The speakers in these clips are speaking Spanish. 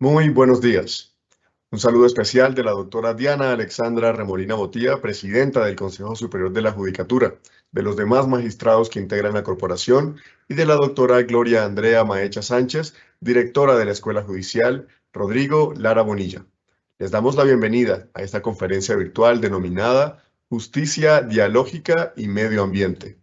Muy buenos días. Un saludo especial de la doctora Diana Alexandra Remolina Botía, presidenta del Consejo Superior de la Judicatura, de los demás magistrados que integran la corporación y de la doctora Gloria Andrea Maecha Sánchez, directora de la Escuela Judicial Rodrigo Lara Bonilla. Les damos la bienvenida a esta conferencia virtual denominada Justicia Dialógica y Medio Ambiente.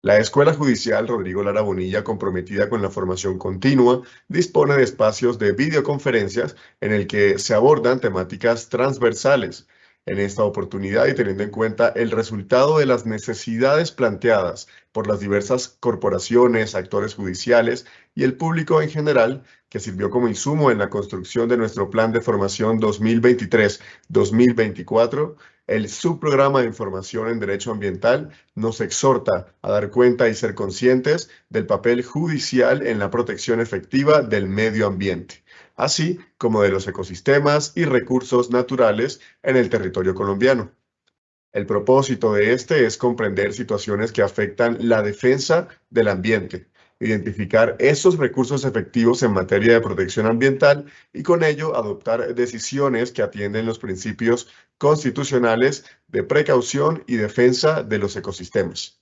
La Escuela Judicial Rodrigo Lara Bonilla, comprometida con la formación continua, dispone de espacios de videoconferencias en el que se abordan temáticas transversales. En esta oportunidad y teniendo en cuenta el resultado de las necesidades planteadas por las diversas corporaciones, actores judiciales y el público en general, que sirvió como insumo en la construcción de nuestro Plan de Formación 2023-2024, el Subprograma de Información en Derecho Ambiental nos exhorta a dar cuenta y ser conscientes del papel judicial en la protección efectiva del medio ambiente, así como de los ecosistemas y recursos naturales en el territorio colombiano. El propósito de este es comprender situaciones que afectan la defensa del ambiente, identificar esos recursos efectivos en materia de protección ambiental y con ello adoptar decisiones que atienden los principios constitucionales de precaución y defensa de los ecosistemas.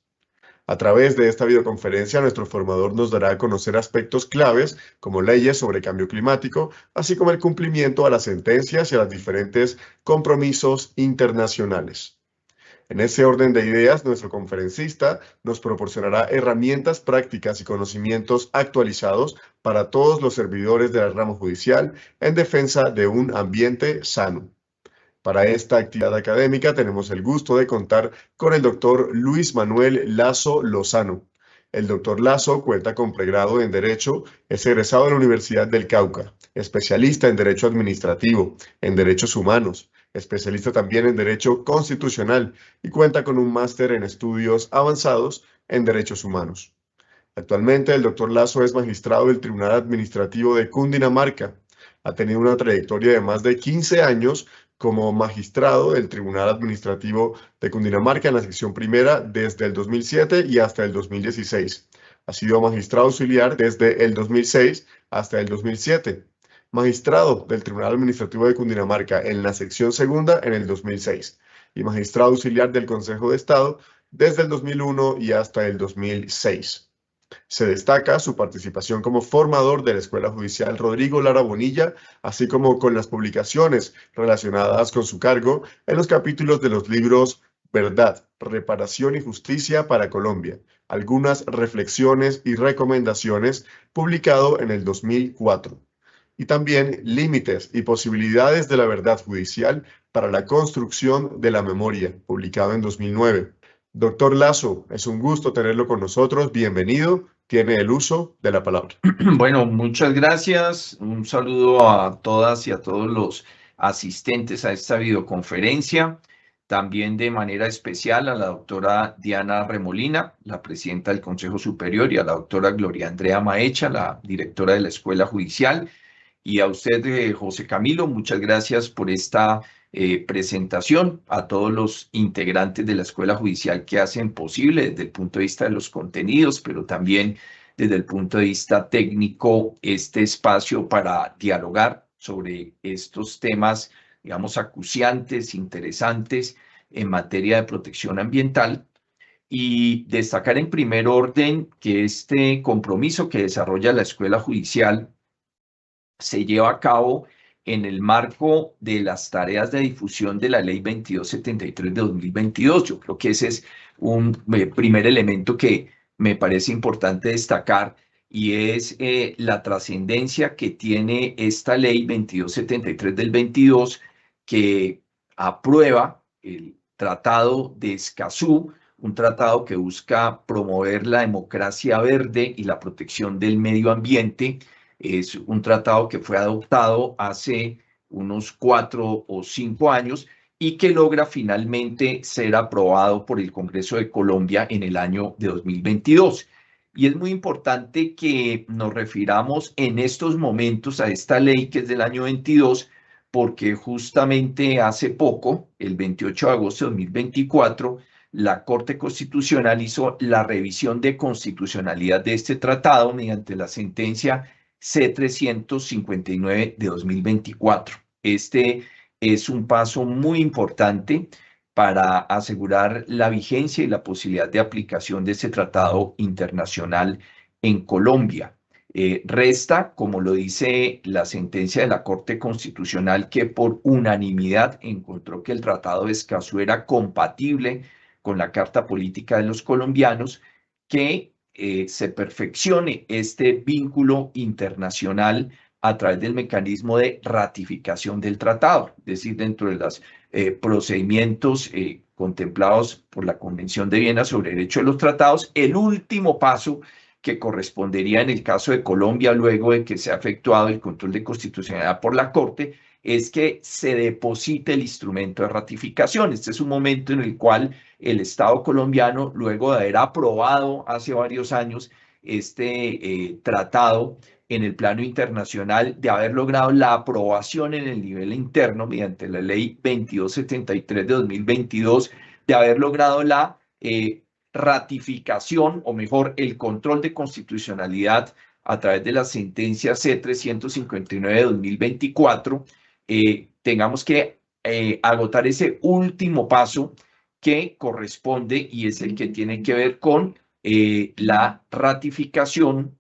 A través de esta videoconferencia, nuestro formador nos dará a conocer aspectos claves como leyes sobre cambio climático, así como el cumplimiento a las sentencias y a los diferentes compromisos internacionales. En ese orden de ideas, nuestro conferencista nos proporcionará herramientas prácticas y conocimientos actualizados para todos los servidores del ramo judicial en defensa de un ambiente sano. Para esta actividad académica tenemos el gusto de contar con el doctor Luis Manuel Lazo Lozano. El doctor Lazo cuenta con pregrado en Derecho, es egresado de la Universidad del Cauca, especialista en Derecho Administrativo, en Derechos Humanos, especialista también en Derecho Constitucional y cuenta con un máster en Estudios Avanzados en Derechos Humanos. Actualmente, el doctor Lazo es magistrado del Tribunal Administrativo de Cundinamarca. Ha tenido una trayectoria de más de 15 años como magistrado del Tribunal Administrativo de Cundinamarca en la sección primera desde el 2007 y hasta el 2016. Ha sido magistrado auxiliar desde el 2006 hasta el 2007. Magistrado del Tribunal Administrativo de Cundinamarca en la sección segunda en el 2006 y magistrado auxiliar del Consejo de Estado desde el 2001 y hasta el 2006. Se destaca su participación como formador de la Escuela Judicial Rodrigo Lara Bonilla, así como con las publicaciones relacionadas con su cargo en los capítulos de los libros Verdad, Reparación y Justicia para Colombia, algunas reflexiones y recomendaciones, publicado en el 2004. Y también Límites y Posibilidades de la Verdad Judicial para la Construcción de la Memoria, publicado en 2009. Doctor Lazo, es un gusto tenerlo con nosotros. Bienvenido. Tiene el uso de la palabra. Bueno, muchas gracias. Un saludo a todas y a todos los asistentes a esta videoconferencia. También de manera especial a la doctora Diana Remolina, la presidenta del Consejo Superior, y a la doctora Gloria Andrea Maecha, la directora de la Escuela Judicial. Y a usted, José Camilo, muchas gracias por esta presentación, a todos los integrantes de la Escuela Judicial que hacen posible desde el punto de vista de los contenidos, pero también desde el punto de vista técnico, este espacio para dialogar sobre estos temas, digamos, acuciantes, interesantes en materia de protección ambiental. Y destacar en primer orden que este compromiso que desarrolla la Escuela Judicial se lleva a cabo en el marco de las tareas de difusión de la Ley 2273 de 2022. Yo creo que ese es un primer elemento que me parece importante destacar y es la trascendencia que tiene esta Ley 2273 del 22 que aprueba el Tratado de Escazú, un tratado que busca promover la democracia verde y la protección del medio ambiente. Es un tratado que fue adoptado hace unos 4 o 5 años y que logra finalmente ser aprobado por el Congreso de Colombia en el año de 2022. Y es muy importante que nos refiramos en estos momentos a esta ley que es del año 22, porque justamente hace poco, el 28 de agosto de 2024, la Corte Constitucional hizo la revisión de constitucionalidad de este tratado mediante la sentencia C-359 de 2024. Este es un paso muy importante para asegurar la vigencia y la posibilidad de aplicación de ese tratado internacional en Colombia. Resta, como lo dice la sentencia de la Corte Constitucional, que por unanimidad encontró que el Tratado de Escazú era compatible con la Carta Política de los colombianos, que se perfeccione este vínculo internacional a través del mecanismo de ratificación del tratado, es decir, dentro de los procedimientos contemplados por la Convención de Viena sobre Derecho de los Tratados, el último paso que correspondería en el caso de Colombia, luego de que se ha efectuado el control de constitucionalidad por la Corte, es que se deposite el instrumento de ratificación. Este es un momento en el cual el Estado colombiano, luego de haber aprobado hace varios años este tratado en el plano internacional, de haber logrado la aprobación en el nivel interno mediante la ley 2273 de 2022, de haber logrado la ratificación, o mejor, el control de constitucionalidad a través de la sentencia C-359 de 2024, tengamos que agotar ese último paso que corresponde y es el que tiene que ver con la ratificación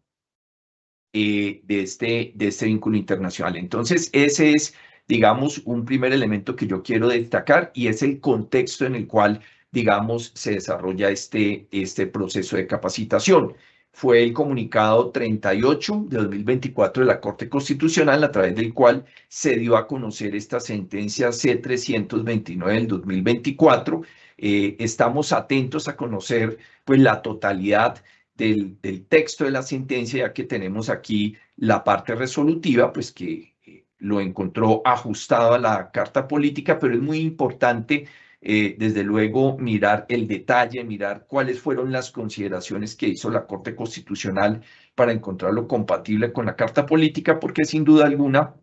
de este vínculo internacional. Entonces, ese es, digamos, un primer elemento que yo quiero destacar y es el contexto en el cual, digamos, se desarrolla este proceso de capacitación. Fue el comunicado 38 de 2024 de la Corte Constitucional, a través del cual se dio a conocer esta sentencia C-329 del 2024. Estamos atentos a conocer, pues, la totalidad del texto de la sentencia, ya que tenemos aquí la parte resolutiva, pues que lo encontró ajustado a la Carta Política, pero es muy importante, desde luego, mirar el detalle, mirar cuáles fueron las consideraciones que hizo la Corte Constitucional para encontrarlo compatible con la Carta Política, porque sin duda alguna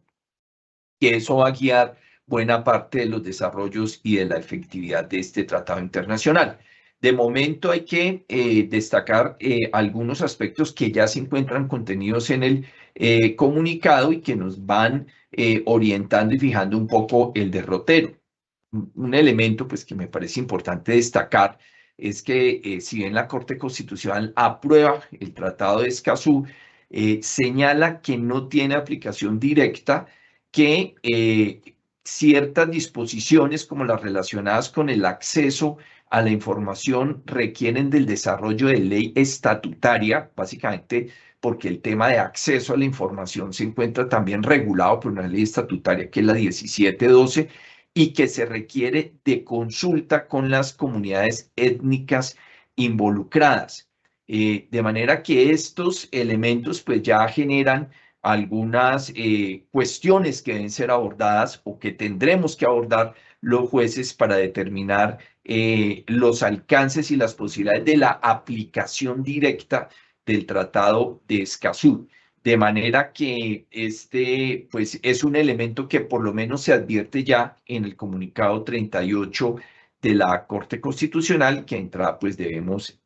que eso va a guiar buena parte de los desarrollos y de la efectividad de este tratado internacional. De momento hay que destacar algunos aspectos que ya se encuentran contenidos en el comunicado y que nos van orientando y fijando un poco el derrotero. Un elemento, pues, que me parece importante destacar es que si bien la Corte Constitucional aprueba el Tratado de Escazú, señala que no tiene aplicación directa, que ciertas disposiciones como las relacionadas con el acceso a la información requieren del desarrollo de ley estatutaria, básicamente porque el tema de acceso a la información se encuentra también regulado por una ley estatutaria que es la 1712 y que se requiere de consulta con las comunidades étnicas involucradas. De manera que estos elementos pues ya generan algunas cuestiones que deben ser abordadas o que tendremos que abordar los jueces para determinar los alcances y las posibilidades de la aplicación directa del Tratado de Escazú. De manera que este pues, es un elemento que por lo menos se advierte ya en el comunicado 38 de la Corte Constitucional, que entra pues debemos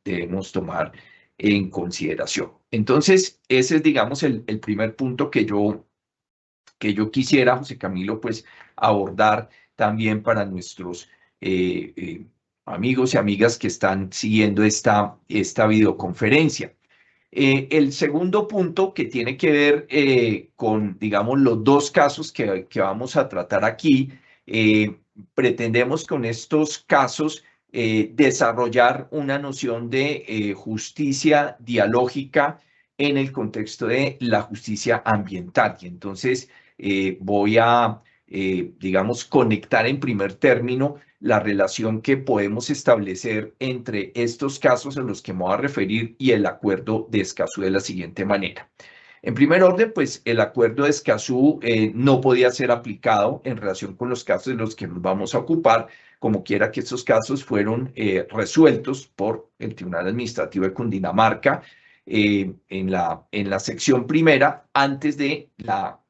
tomar en consideración. Entonces, ese es, digamos, el primer punto que yo quisiera, José Camilo, pues abordar también para nuestros amigos y amigas que están siguiendo esta videoconferencia. El segundo punto que tiene que ver con, digamos, los dos casos que vamos a tratar aquí, pretendemos con estos casos desarrollar una noción de justicia dialógica en el contexto de la justicia ambiental. Y entonces voy a, digamos, conectar en primer término la relación que podemos establecer entre estos casos en los que me voy a referir y el acuerdo de Escazú de la siguiente manera. En primer orden, pues el acuerdo de Escazú no podía ser aplicado en relación con los casos de los que nos vamos a ocupar, como quiera que estos casos fueron resueltos por el Tribunal Administrativo de Cundinamarca en la sección primera, antes de la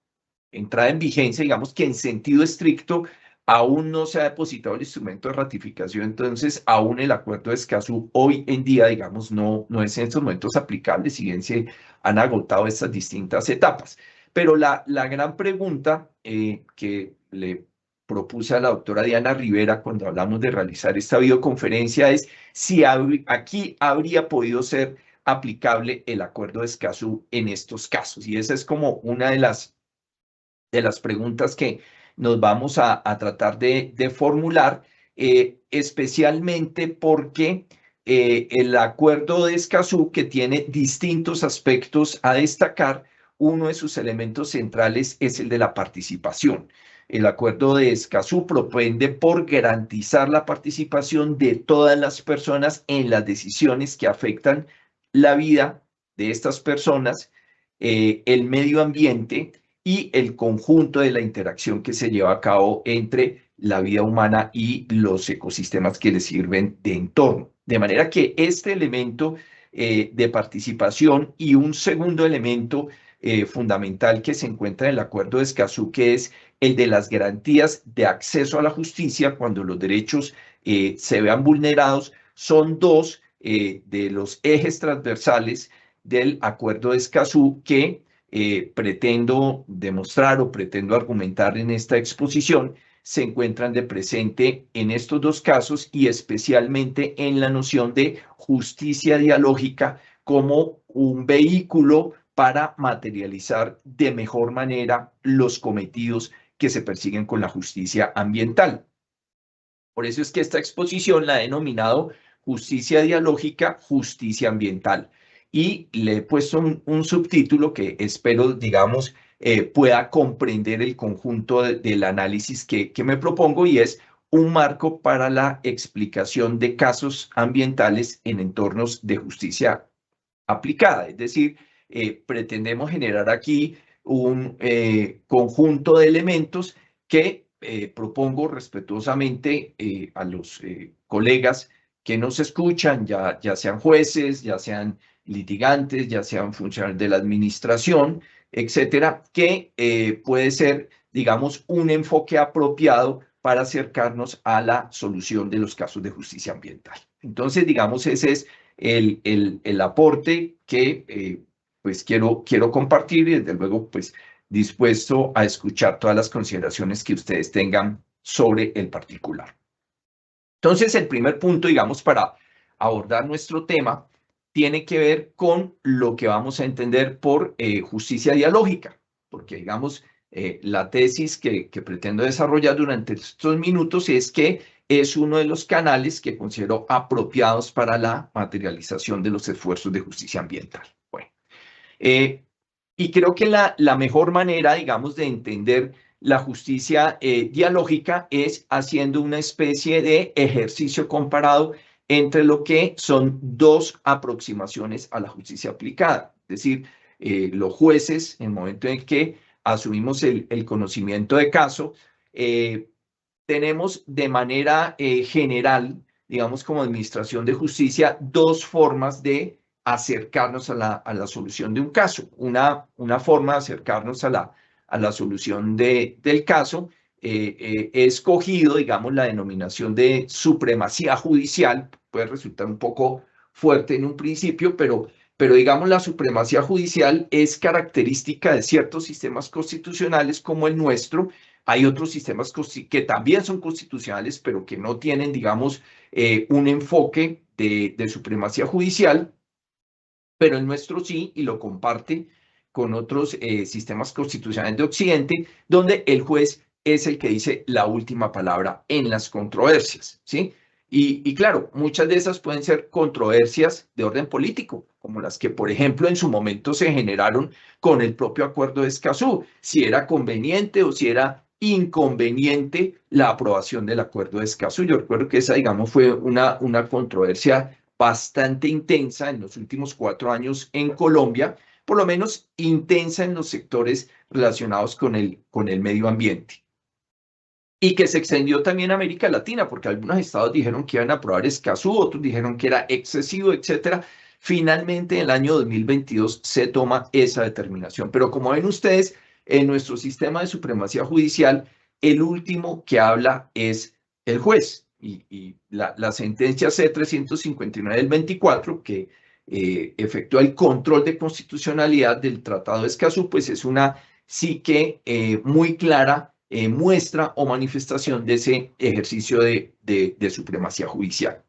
entrada en vigencia, digamos que en sentido estricto, aún no se ha depositado el instrumento de ratificación, entonces aún el acuerdo de Escazú hoy en día, digamos, no es en estos momentos aplicable, si bien se han agotado estas distintas etapas. Pero la gran pregunta que le propuse a la doctora Diana Rivera cuando hablamos de realizar esta videoconferencia es si aquí habría podido ser aplicable el acuerdo de Escazú en estos casos. Y esa es como una de las preguntas que nos vamos a tratar de formular, especialmente porque el acuerdo de Escazú, que tiene distintos aspectos a destacar, uno de sus elementos centrales es el de la participación. El acuerdo de Escazú propende por garantizar la participación de todas las personas en las decisiones que afectan la vida de estas personas, el medio ambiente y el conjunto de la interacción que se lleva a cabo entre la vida humana y los ecosistemas que le sirven de entorno. De manera que este elemento de participación y un segundo elemento fundamental que se encuentra en el acuerdo de Escazú, que es el de las garantías de acceso a la justicia cuando los derechos se vean vulnerados, son dos de los ejes transversales del acuerdo de Escazú que pretendo demostrar o pretendo argumentar en esta exposición se encuentran de presente en estos dos casos y especialmente en la noción de justicia dialógica como un vehículo para materializar de mejor manera los cometidos que se persiguen con la justicia ambiental. Por eso es que esta exposición la he denominado Justicia Dialógica, Justicia Ambiental. Y le he puesto un subtítulo que espero, digamos, pueda comprender el conjunto del análisis que me propongo, y es un marco para la explicación de casos ambientales en entornos de justicia aplicada. Es decir, pretendemos generar aquí un conjunto de elementos que propongo respetuosamente a los colegas que nos escuchan, ya sean jueces, ya sean litigantes, ya sean funcionarios de la administración, etcétera, que puede ser, digamos, un enfoque apropiado para acercarnos a la solución de los casos de justicia ambiental. Entonces, digamos, ese es el aporte que pues quiero compartir, y desde luego pues dispuesto a escuchar todas las consideraciones que ustedes tengan sobre el particular. Entonces, el primer punto, digamos, para abordar nuestro tema tiene que ver con lo que vamos a entender por justicia dialógica, porque, digamos, la tesis que pretendo desarrollar durante estos minutos es que es uno de los canales que considero apropiados para la materialización de los esfuerzos de justicia ambiental. Bueno, y creo que la mejor manera, digamos, de entender la justicia dialógica es haciendo una especie de ejercicio comparado entre lo que son dos aproximaciones a la justicia aplicada. Es decir, los jueces, en el momento en que asumimos el conocimiento de caso, tenemos de manera general, digamos, como administración de justicia, dos formas de acercarnos a la solución de un caso. Una forma de acercarnos a la solución del caso, he escogido, digamos, la denominación de supremacía judicial. Puede resultar un poco fuerte en un principio, pero digamos, la supremacía judicial es característica de ciertos sistemas constitucionales como el nuestro. Hay otros sistemas que también son constitucionales, pero que no tienen, digamos, un enfoque de supremacía judicial, pero el nuestro sí, y lo comparte con otros sistemas constitucionales de Occidente, donde el juez es el que dice la última palabra en las controversias, ¿sí? Y claro, muchas de esas pueden ser controversias de orden político, como las que, por ejemplo, en su momento se generaron con el propio acuerdo de Escazú, si era conveniente o si era inconveniente la aprobación del acuerdo de Escazú. Yo recuerdo que esa, digamos, fue una controversia bastante intensa en los últimos 4 años en Colombia, por lo menos intensa en los sectores relacionados con el medio ambiente. Y que se extendió también a América Latina, porque algunos estados dijeron que iban a aprobar Escazú, otros dijeron que era excesivo, etcétera. Finalmente, en el año 2022 se toma esa determinación. Pero como ven ustedes, en nuestro sistema de supremacía judicial el último que habla es el juez. Y la sentencia C-359 del 24, que efectúa el control de constitucionalidad del Tratado de Escazú, pues es una sí que muy clara muestra o manifestación de ese ejercicio de supremacía judicial.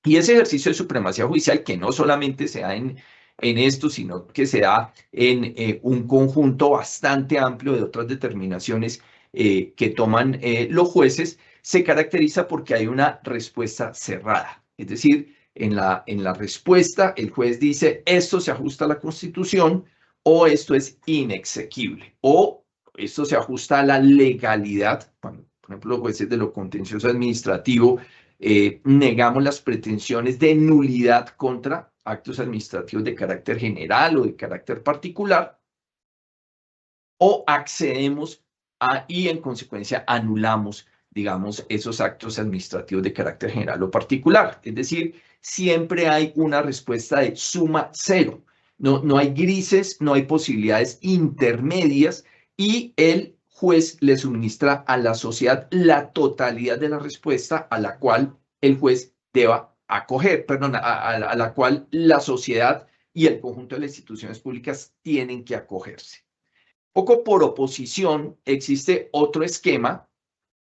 Y ese ejercicio de supremacía judicial, que no solamente se da en esto, sino que se da en un conjunto bastante amplio de otras determinaciones que toman los jueces, se caracteriza porque hay una respuesta cerrada. Es decir, en la respuesta el juez dice esto se ajusta a la Constitución o esto es inexequible o esto se ajusta a la legalidad. Cuando, por ejemplo, los jueces de lo contencioso administrativo negamos las pretensiones de nulidad contra actos administrativos de carácter general o de carácter particular, o accedemos y en consecuencia anulamos, digamos, esos actos administrativos de carácter general o particular. Es decir, siempre hay una respuesta de suma cero. No hay grises, no hay posibilidades intermedias y el juez le suministra a la sociedad la totalidad de la respuesta a la cual el juez deba acoger, perdón, a la cual la sociedad y el conjunto de las instituciones públicas tienen que acogerse. Poco por oposición, existe otro esquema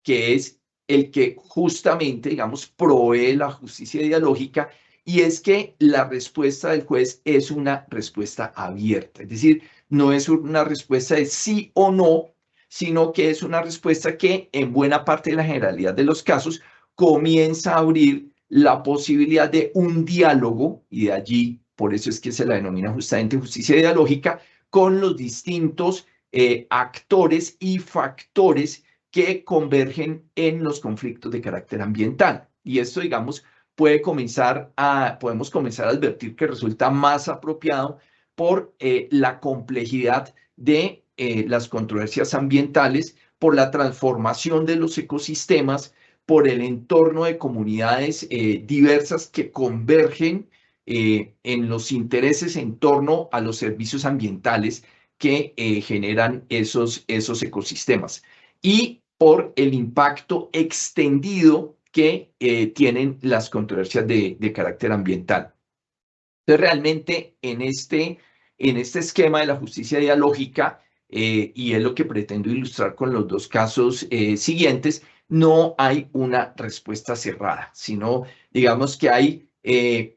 que es el que justamente, digamos, provee la justicia dialógica, y es que la respuesta del juez es una respuesta abierta, es decir, no es una respuesta de sí o no, sino que es una respuesta que en buena parte de la generalidad de los casos comienza a abrir la posibilidad de un diálogo, y de allí, por eso es que se la denomina justamente justicia dialógica, con los distintos actores y factores que convergen en los conflictos de carácter ambiental. Y esto, digamos, podemos comenzar a advertir que resulta más apropiado por la complejidad de las controversias ambientales, por la transformación de los ecosistemas, por el entorno de comunidades diversas que convergen en los intereses en torno a los servicios ambientales que generan esos ecosistemas, y por el impacto extendido que tienen las controversias de carácter ambiental. Entonces, realmente en este esquema de la justicia dialógica, y es lo que pretendo ilustrar con los dos casos siguientes, no hay una respuesta cerrada, sino digamos que hay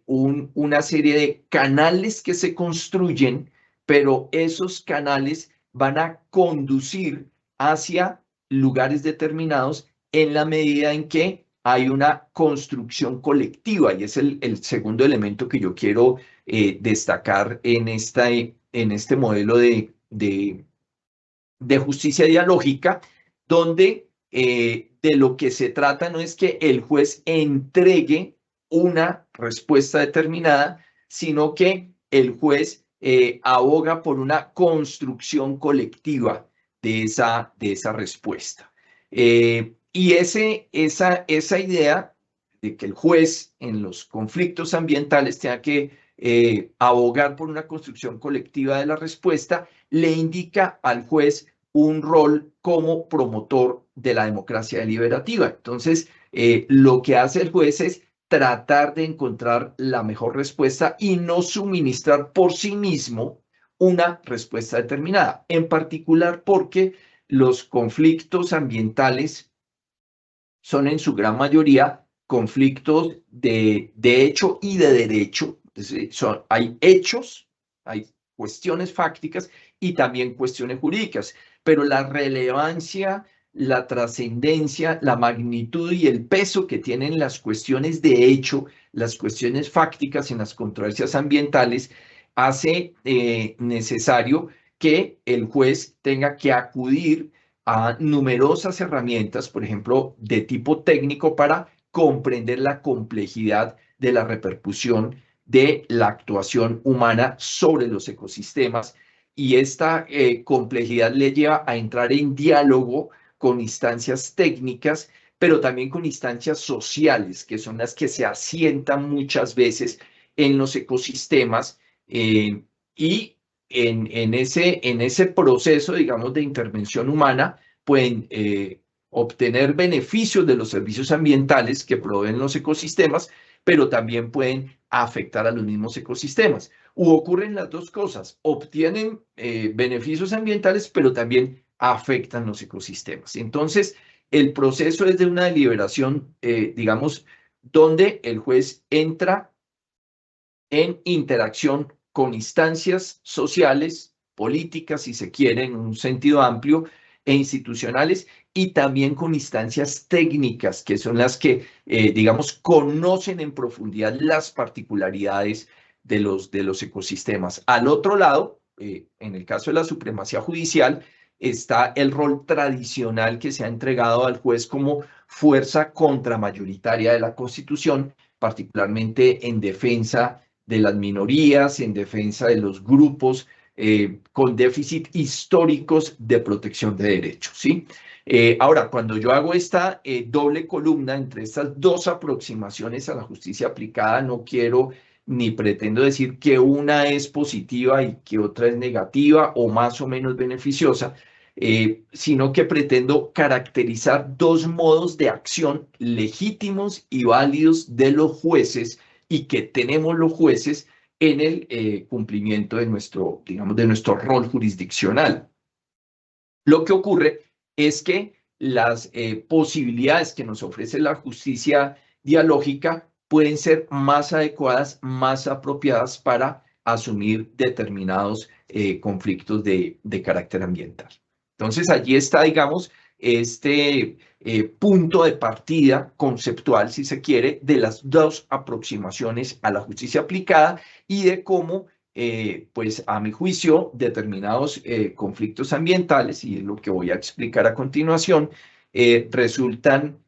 una serie de canales que se construyen, pero esos canales van a conducir hacia lugares determinados en la medida en que hay una construcción colectiva, y es el segundo elemento que yo quiero destacar en este modelo de justicia dialógica, donde de lo que se trata no es que el juez entregue una respuesta determinada, sino que el juez aboga por una construcción colectiva de esa respuesta. Y esa idea de que el juez en los conflictos ambientales tenga que abogar por una construcción colectiva de la respuesta, le indica al juez un rol como promotor de la democracia deliberativa. Entonces, lo que hace el juez es tratar de encontrar la mejor respuesta y no suministrar por sí mismo una respuesta determinada, en particular porque los conflictos ambientales son en su gran mayoría conflictos de hecho y de derecho. Hay hechos, hay cuestiones fácticas y también cuestiones jurídicas, pero la relevancia, la trascendencia, la magnitud y el peso que tienen las cuestiones de hecho, las cuestiones fácticas en las controversias ambientales, hace necesario que el juez tenga que acudir a numerosas herramientas, por ejemplo, de tipo técnico, para comprender la complejidad de la repercusión de la actuación humana sobre los ecosistemas. Y esta complejidad le lleva a entrar en diálogo con instancias técnicas, pero también con instancias sociales, que son las que se asientan muchas veces en los ecosistemas, y en ese proceso, digamos, de intervención humana, pueden obtener beneficios de los servicios ambientales que proveen los ecosistemas, pero también pueden afectar a los mismos ecosistemas. U ocurren las dos cosas, obtienen beneficios ambientales, pero también afectan los ecosistemas. Entonces, el proceso es de una deliberación, digamos, donde el juez entra en interacción con instancias sociales, políticas, si se quiere, en un sentido amplio, e institucionales, y también con instancias técnicas, que son las que, digamos, conocen en profundidad las particularidades de los ecosistemas. Al otro lado, en el caso de la supremacía judicial, está el rol tradicional que se ha entregado al juez como fuerza contramayoritaria de la Constitución, particularmente en defensa de las minorías, en defensa de los grupos con déficit históricos de protección de derechos, ¿sí? Ahora, cuando yo hago esta doble columna entre estas dos aproximaciones a la justicia aplicada, no quiero ni pretendo decir que una es positiva y que otra es negativa o más o menos beneficiosa, sino que pretendo caracterizar dos modos de acción legítimos y válidos de los jueces y que tenemos los jueces en el cumplimiento de nuestro, digamos, de nuestro rol jurisdiccional. Lo que ocurre es que las posibilidades que nos ofrece la justicia dialógica pueden ser más adecuadas, más apropiadas para asumir determinados conflictos de carácter ambiental. Entonces, allí está, digamos, este punto de partida conceptual, si se quiere, de las dos aproximaciones a la justicia aplicada y de cómo, pues, a mi juicio, determinados conflictos ambientales, y es lo que voy a explicar a continuación, resultan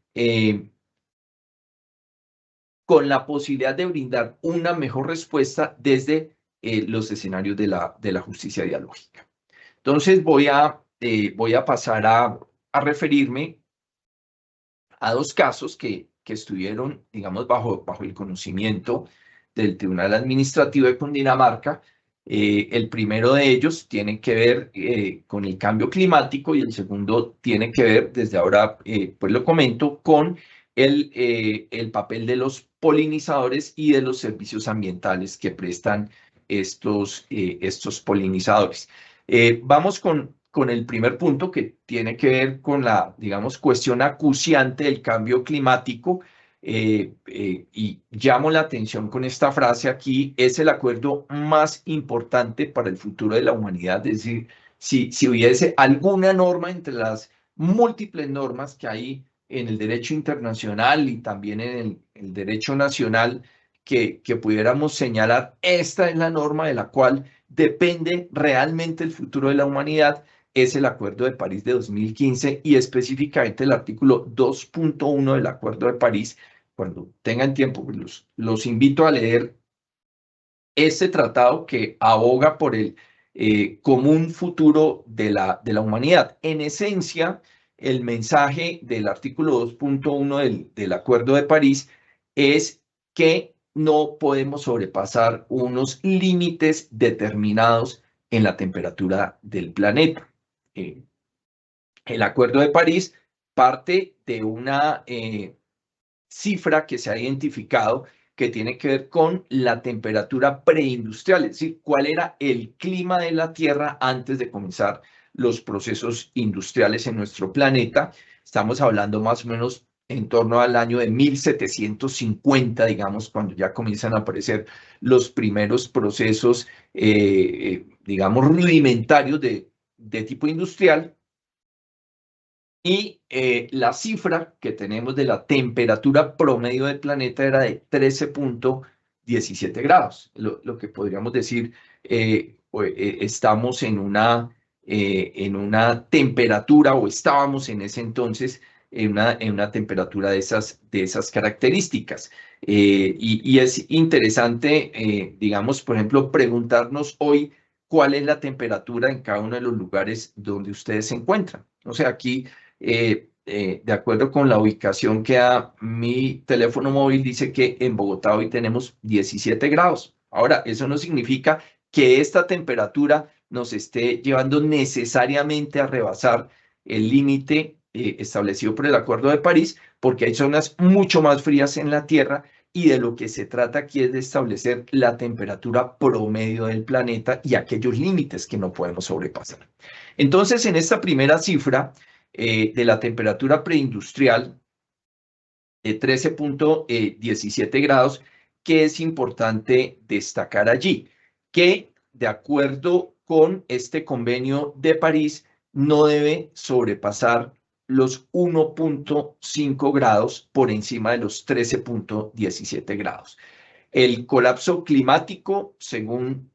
con la posibilidad de brindar una mejor respuesta desde los escenarios de la justicia dialógica. Entonces, voy a pasar a referirme a dos casos que estuvieron, digamos, bajo el conocimiento del Tribunal Administrativo de Cundinamarca. El primero de ellos tiene que ver con el cambio climático y el segundo tiene que ver, desde ahora pues lo comento, con el papel de los polinizadores y de los servicios ambientales que prestan estos polinizadores. Vamos con el primer punto, que tiene que ver con la, digamos, cuestión acuciante del cambio climático, y llamo la atención con esta frase aquí: es el acuerdo más importante para el futuro de la humanidad. Es decir, si hubiese alguna norma entre las múltiples normas que hay en el derecho internacional y también en el derecho nacional, que pudiéramos señalar, esta es la norma de la cual depende realmente el futuro de la humanidad, es el Acuerdo de París de 2015 y específicamente el artículo 2.1 del Acuerdo de París. Cuando tengan tiempo, pues los invito a leer este tratado que aboga por el común futuro de la humanidad. En esencia, el mensaje del artículo 2.1 del Acuerdo de París es que no podemos sobrepasar unos límites determinados en la temperatura del planeta. El Acuerdo de París parte de una cifra que se ha identificado que tiene que ver con la temperatura preindustrial, es decir, cuál era el clima de la Tierra antes de comenzar los procesos industriales en nuestro planeta. Estamos hablando más o menos en torno al año de 1750, digamos, cuando ya comienzan a aparecer los primeros procesos, digamos, rudimentarios de tipo industrial. Y la cifra que tenemos de la temperatura promedio del planeta era de 13.17 grados. Lo que podríamos decir, estamos en una temperatura, o estábamos en ese entonces en una temperatura de esas características. Y es interesante, digamos, por ejemplo, preguntarnos hoy cuál es la temperatura en cada uno de los lugares donde ustedes se encuentran. O sea, aquí, de acuerdo con la ubicación que da mi teléfono móvil, dice que en Bogotá hoy tenemos 17 grados. Ahora, eso no significa que esta temperatura nos esté llevando necesariamente a rebasar el límite establecido por el Acuerdo de París, porque hay zonas mucho más frías en la Tierra y de lo que se trata aquí es de establecer la temperatura promedio del planeta y aquellos límites que no podemos sobrepasar. Entonces, en esta primera cifra de la temperatura preindustrial de 13.17 grados, ¿qué es importante destacar allí? Que de acuerdo con este convenio de París, no debe sobrepasar los 1.5 grados por encima de los 13.17 grados. El colapso climático, según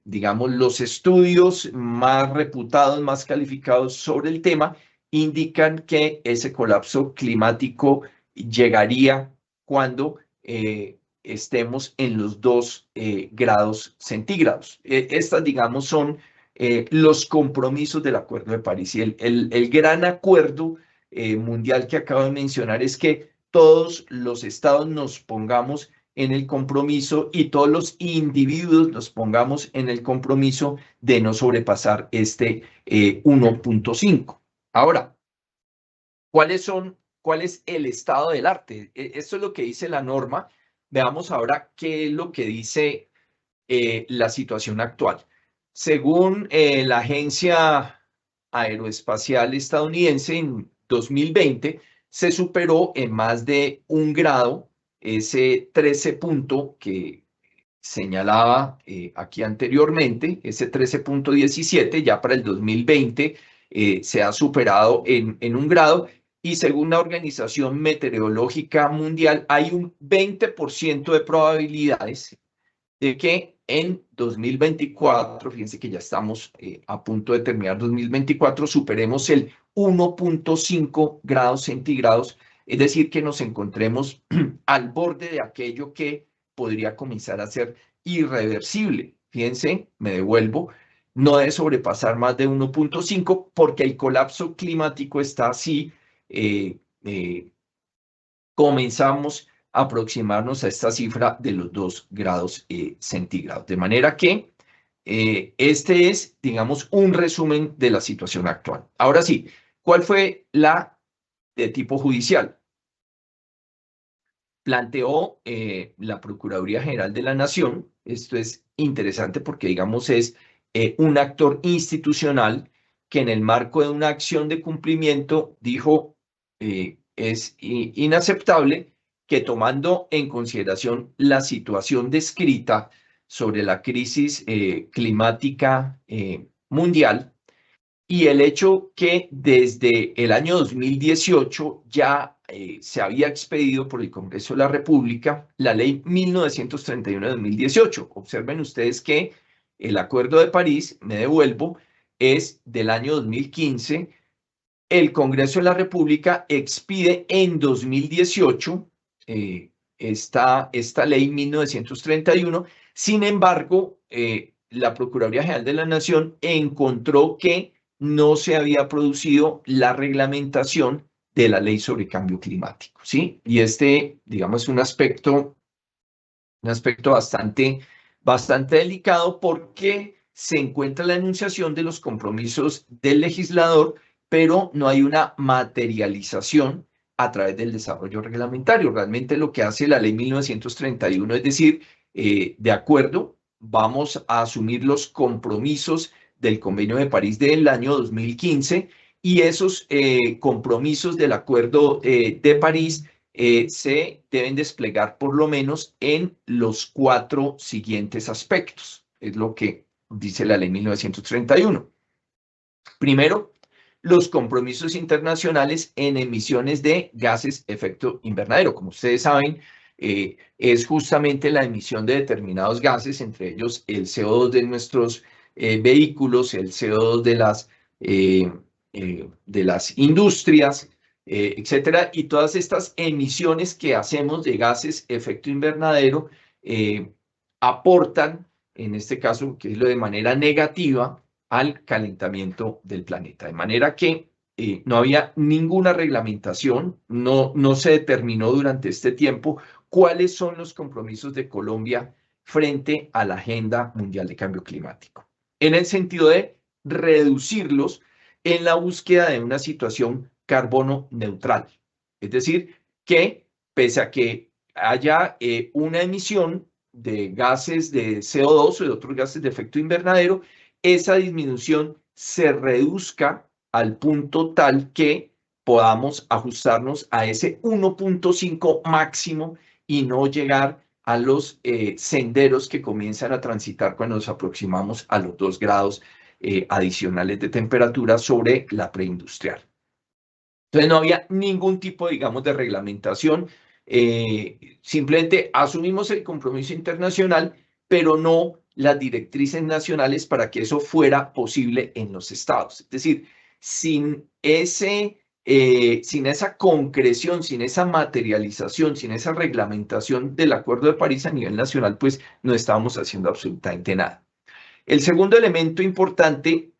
digamos, los estudios más reputados, más calificados sobre el tema, indican que ese colapso climático llegaría cuando estemos en los 2 grados centígrados. Estas, digamos, son los compromisos del Acuerdo de París. Y el gran acuerdo mundial que acabo de mencionar es que todos los estados nos pongamos en el compromiso y todos los individuos nos pongamos en el compromiso de no sobrepasar este 1.5. Ahora, ¿cuál es el estado del arte? Esto es lo que dice la norma. Veamos ahora qué es lo que dice la situación actual. Según la Agencia Aeroespacial Estadounidense, en 2020 se superó en más de 1 grado ese 13 punto que señalaba aquí anteriormente, ese 13.17, ya para el 2020 se ha superado en 1 grado, y según la Organización Meteorológica Mundial hay un 20% de probabilidades de que en 2024, fíjense que ya estamos a punto de terminar 2024, superemos el 1.5 grados centígrados, es decir, que nos encontremos al borde de aquello que podría comenzar a ser irreversible. Fíjense, me devuelvo, no debe sobrepasar más de 1.5 porque el colapso climático está así, comenzamos a aproximarnos a esta cifra de los 2 grados centígrados. De manera que este es, digamos, un resumen de la situación actual. Ahora sí, ¿cuál fue la de tipo judicial? Planteó la Procuraduría General de la Nación, esto es interesante porque, digamos, es un actor institucional que en el marco de una acción de cumplimiento dijo es inaceptable que, tomando en consideración la situación descrita sobre la crisis climática mundial, y el hecho que desde el año 2018 ya se había expedido por el Congreso de la República la ley 1931 de 2018. Observen ustedes que el Acuerdo de París, me devuelvo, es del año 2015. El Congreso de la República expide en 2018 esta ley 1931. Sin embargo, la Procuraduría General de la Nación encontró que no se había producido la reglamentación de la ley sobre cambio climático, ¿sí? Y este, digamos, es un aspecto bastante delicado porque se encuentra la enunciación de los compromisos del legislador, pero no hay una materialización a través del desarrollo reglamentario. Realmente lo que hace la ley 1931 es decir, de acuerdo, vamos a asumir los compromisos del Convenio de París del año 2015 y esos compromisos del Acuerdo de París se deben desplegar por lo menos en los 4 siguientes aspectos. Es lo que dice la ley 1931. Primero, los compromisos internacionales en emisiones de gases efecto invernadero. Como ustedes saben, es justamente la emisión de determinados gases, entre ellos el CO2 de nuestros vehículos, el CO2 de las industrias, etcétera, y todas estas emisiones que hacemos de gases efecto invernadero aportan, en este caso, que es lo de manera negativa, al calentamiento del planeta. De manera que no había ninguna reglamentación, no se determinó durante este tiempo cuáles son los compromisos de Colombia frente a la Agenda Mundial de Cambio Climático, en el sentido de reducirlos en la búsqueda de una situación carbono neutral. Es decir, que pese a que haya una emisión de gases de CO2 o de otros gases de efecto invernadero, esa disminución se reduzca al punto tal que podamos ajustarnos a ese 1.5 máximo y no llegar a los senderos que comienzan a transitar cuando nos aproximamos a los 2 grados adicionales de temperatura sobre la preindustrial. Entonces no había ningún tipo, digamos, de reglamentación. Simplemente asumimos el compromiso internacional, pero no las directrices nacionales para que eso fuera posible en los estados. Es decir, sin esa concreción, sin esa materialización, sin esa reglamentación del Acuerdo de París a nivel nacional, pues no estábamos haciendo absolutamente nada. El segundo elemento importante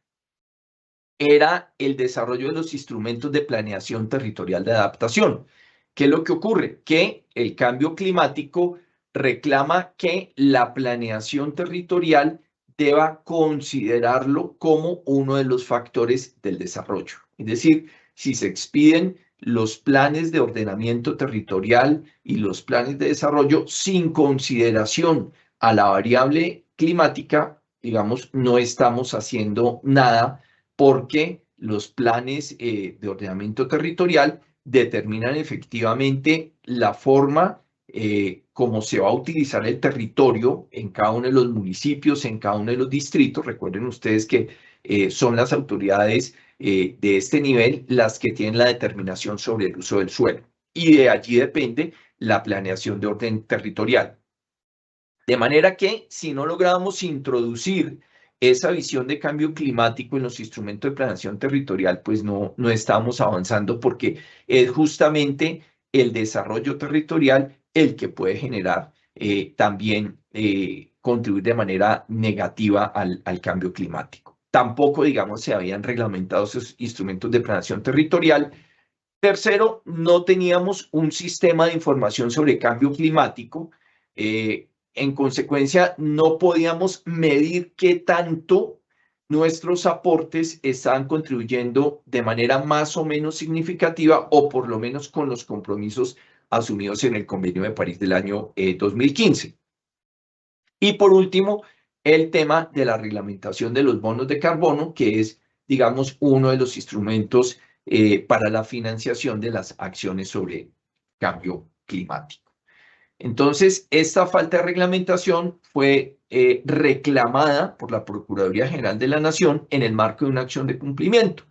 era el desarrollo de los instrumentos de planeación territorial de adaptación. ¿Qué es lo que ocurre? Que el cambio climático reclama que la planeación territorial deba considerarlo como uno de los factores del desarrollo. Es decir, si se expiden los planes de ordenamiento territorial y los planes de desarrollo sin consideración a la variable climática, digamos, no estamos haciendo nada porque los planes de ordenamiento territorial determinan efectivamente la forma como se va a utilizar el territorio en cada uno de los municipios, en cada uno de los distritos. Recuerden ustedes que son las autoridades de este nivel las que tienen la determinación sobre el uso del suelo. Y de allí depende la planeación de orden territorial. De manera que si no logramos introducir esa visión de cambio climático en los instrumentos de planeación territorial, pues no estamos avanzando porque es justamente el desarrollo territorial el que puede generar también contribuir de manera negativa al cambio climático. Tampoco, digamos, se habían reglamentado esos instrumentos de planeación territorial. Tercero, no teníamos un sistema de información sobre cambio climático. En consecuencia, no podíamos medir qué tanto nuestros aportes estaban contribuyendo de manera más o menos significativa o por lo menos con los compromisos asumidos en el Convenio de París del año 2015. Y por último, el tema de la reglamentación de los bonos de carbono, que es, digamos, uno de los instrumentos para la financiación de las acciones sobre cambio climático. Entonces, esta falta de reglamentación fue reclamada por la Procuraduría General de la Nación en el marco de una acción de cumplimiento.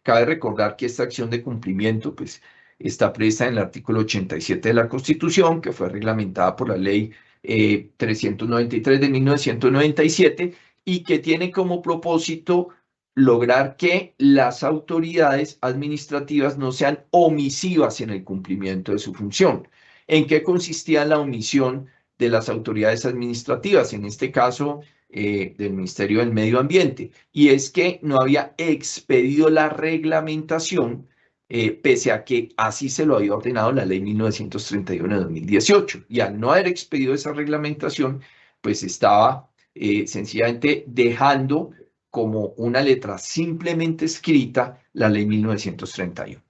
Cabe recordar que esta acción de cumplimiento pues, está prevista en el artículo 87 de la Constitución, que fue reglamentada por la Ley 393 de 1997 y que tiene como propósito lograr que las autoridades administrativas no sean omisivas en el cumplimiento de su función. ¿En qué consistía la omisión de las autoridades administrativas? En este caso, del Ministerio del Medio Ambiente. Y es que no había expedido la reglamentación, pese a que así se lo había ordenado la Ley 1931 de 2018. Y al no haber expedido esa reglamentación, pues estaba sencillamente dejando como una letra simplemente escrita la Ley 1931.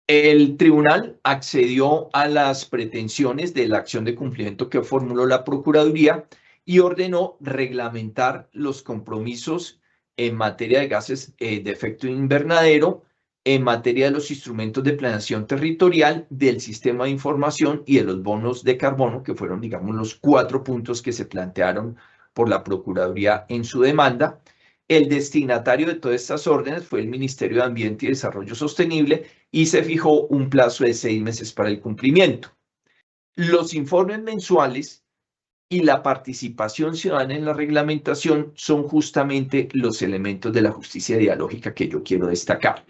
El tribunal accedió a las pretensiones de la acción de cumplimiento que formuló la Procuraduría y ordenó reglamentar los compromisos en materia de gases de efecto invernadero, en materia de los instrumentos de planeación territorial, del sistema de información y de los bonos de carbono, que fueron, digamos, los 4 puntos que se plantearon por la Procuraduría en su demanda. El destinatario de todas estas órdenes fue el Ministerio de Ambiente y Desarrollo Sostenible y se fijó un plazo de 6 meses para el cumplimiento. Los informes mensuales y la participación ciudadana en la reglamentación son justamente los elementos de la justicia dialógica que yo quiero destacar.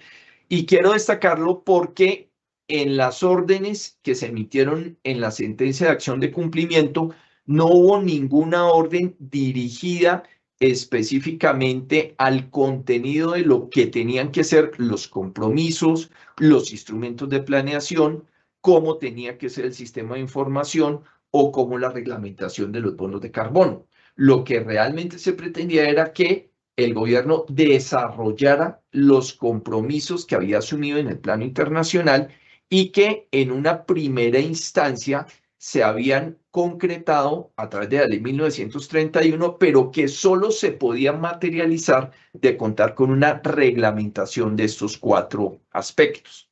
Y quiero destacarlo porque en las órdenes que se emitieron en la sentencia de acción de cumplimiento no hubo ninguna orden dirigida específicamente al contenido de lo que tenían que ser los compromisos, los instrumentos de planeación, cómo tenía que ser el sistema de información o cómo la reglamentación de los bonos de carbono. Lo que realmente se pretendía era que el gobierno desarrollara los compromisos que había asumido en el plano internacional y que en una primera instancia se habían concretado a través de la ley 1931, pero que solo se podían materializar de contar con una reglamentación de estos 4 aspectos.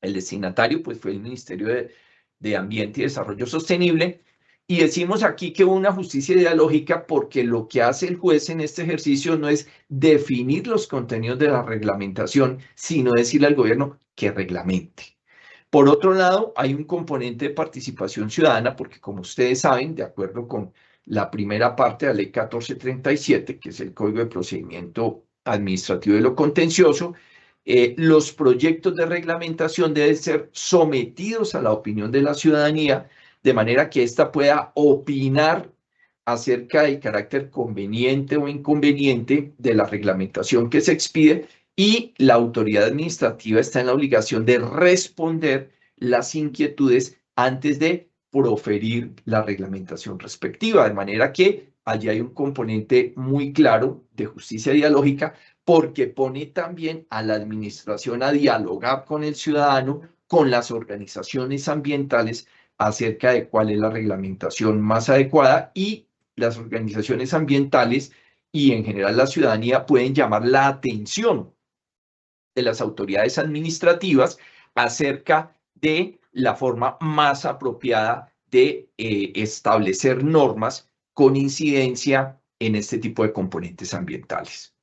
El destinatario pues, fue el Ministerio de Ambiente y Desarrollo Sostenible, y decimos aquí que hubo una justicia ideológica porque lo que hace el juez en este ejercicio no es definir los contenidos de la reglamentación, sino decirle al gobierno que reglamente. Por otro lado, hay un componente de participación ciudadana, porque como ustedes saben, de acuerdo con la primera parte de la ley 1437, que es el Código de Procedimiento Administrativo de lo Contencioso, los proyectos de reglamentación deben ser sometidos a la opinión de la ciudadanía, de manera que ésta pueda opinar acerca del carácter conveniente o inconveniente de la reglamentación que se expide, y la autoridad administrativa está en la obligación de responder las inquietudes antes de proferir la reglamentación respectiva, de manera que allí hay un componente muy claro de justicia dialógica, porque pone también a la administración a dialogar con el ciudadano, con las organizaciones ambientales, acerca de cuál es la reglamentación más adecuada, y las organizaciones ambientales y en general la ciudadanía pueden llamar la atención de las autoridades administrativas acerca de la forma más apropiada de establecer normas con incidencia en este tipo de componentes ambientales.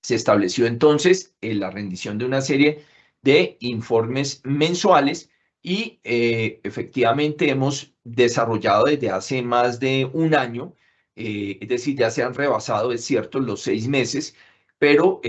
Se estableció entonces la rendición de una serie de informes mensuales y efectivamente hemos desarrollado desde hace más de un año, es decir, ya se han rebasado, es cierto, los 6 meses, pero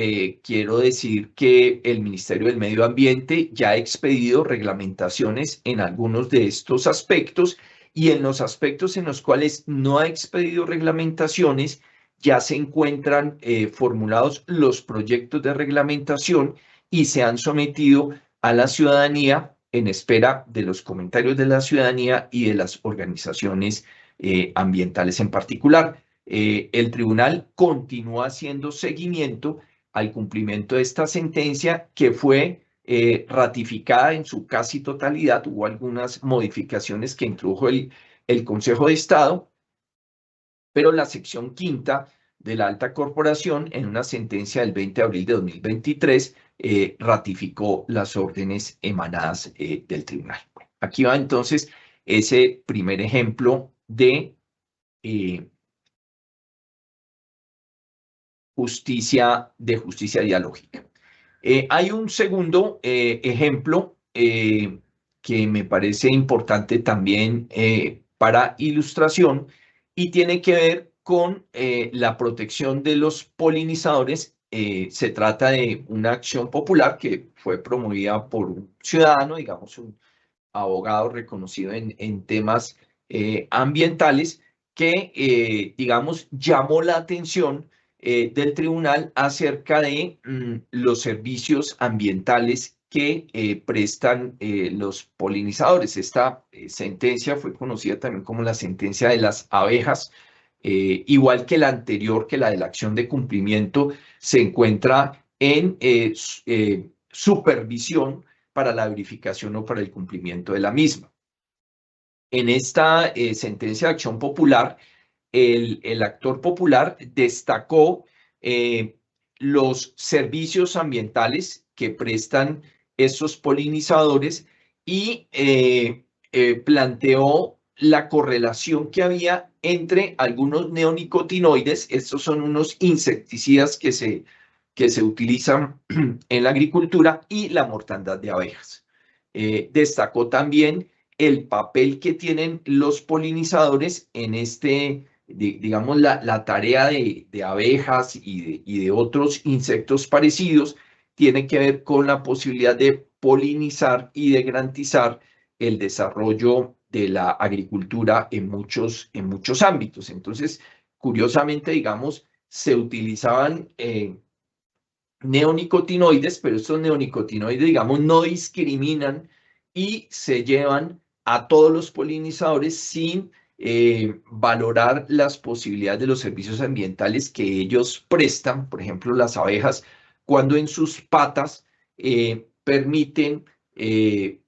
quiero decir que el Ministerio del Medio Ambiente ya ha expedido reglamentaciones en algunos de estos aspectos, y en los aspectos en los cuales no ha expedido reglamentaciones, ya se encuentran formulados los proyectos de reglamentación y se han sometido a la ciudadanía en espera de los comentarios de la ciudadanía y de las organizaciones ambientales en particular. El tribunal continúa haciendo seguimiento al cumplimiento de esta sentencia, que fue ratificada en su casi totalidad. Hubo algunas modificaciones que introdujo el Consejo de Estado, pero la sección quinta de la alta corporación, en una sentencia del 20 de abril de 2023, ratificó las órdenes emanadas del tribunal. Aquí va entonces ese primer ejemplo de justicia dialógica. Hay un segundo ejemplo que me parece importante también para ilustración, y tiene que ver con la protección de los polinizadores. Se trata de una acción popular que fue promovida por un ciudadano, digamos un abogado reconocido en temas ambientales, que, digamos, llamó la atención del tribunal acerca de los servicios ambientales que prestan los polinizadores. Esta sentencia fue conocida también como la sentencia de las abejas. Igual que la anterior, que la de la acción de cumplimiento, se encuentra en supervisión para la verificación o para el cumplimiento de la misma. En esta sentencia de acción popular, el actor popular destacó los servicios ambientales que prestan estos polinizadores, y planteó la correlación que había entre algunos neonicotinoides. Estos son unos insecticidas que se utilizan en la agricultura, y la mortandad de abejas. Destacó también el papel que tienen los polinizadores en digamos, la tarea de abejas y de otros insectos parecidos. Tiene que ver con la posibilidad de polinizar y de garantizar el desarrollo de la agricultura en muchos ámbitos. Entonces, curiosamente, digamos, se utilizaban neonicotinoides, pero estos neonicotinoides, digamos, no discriminan y se llevan a todos los polinizadores sin valorar las posibilidades de los servicios ambientales que ellos prestan, por ejemplo, las abejas, cuando en sus patas permiten,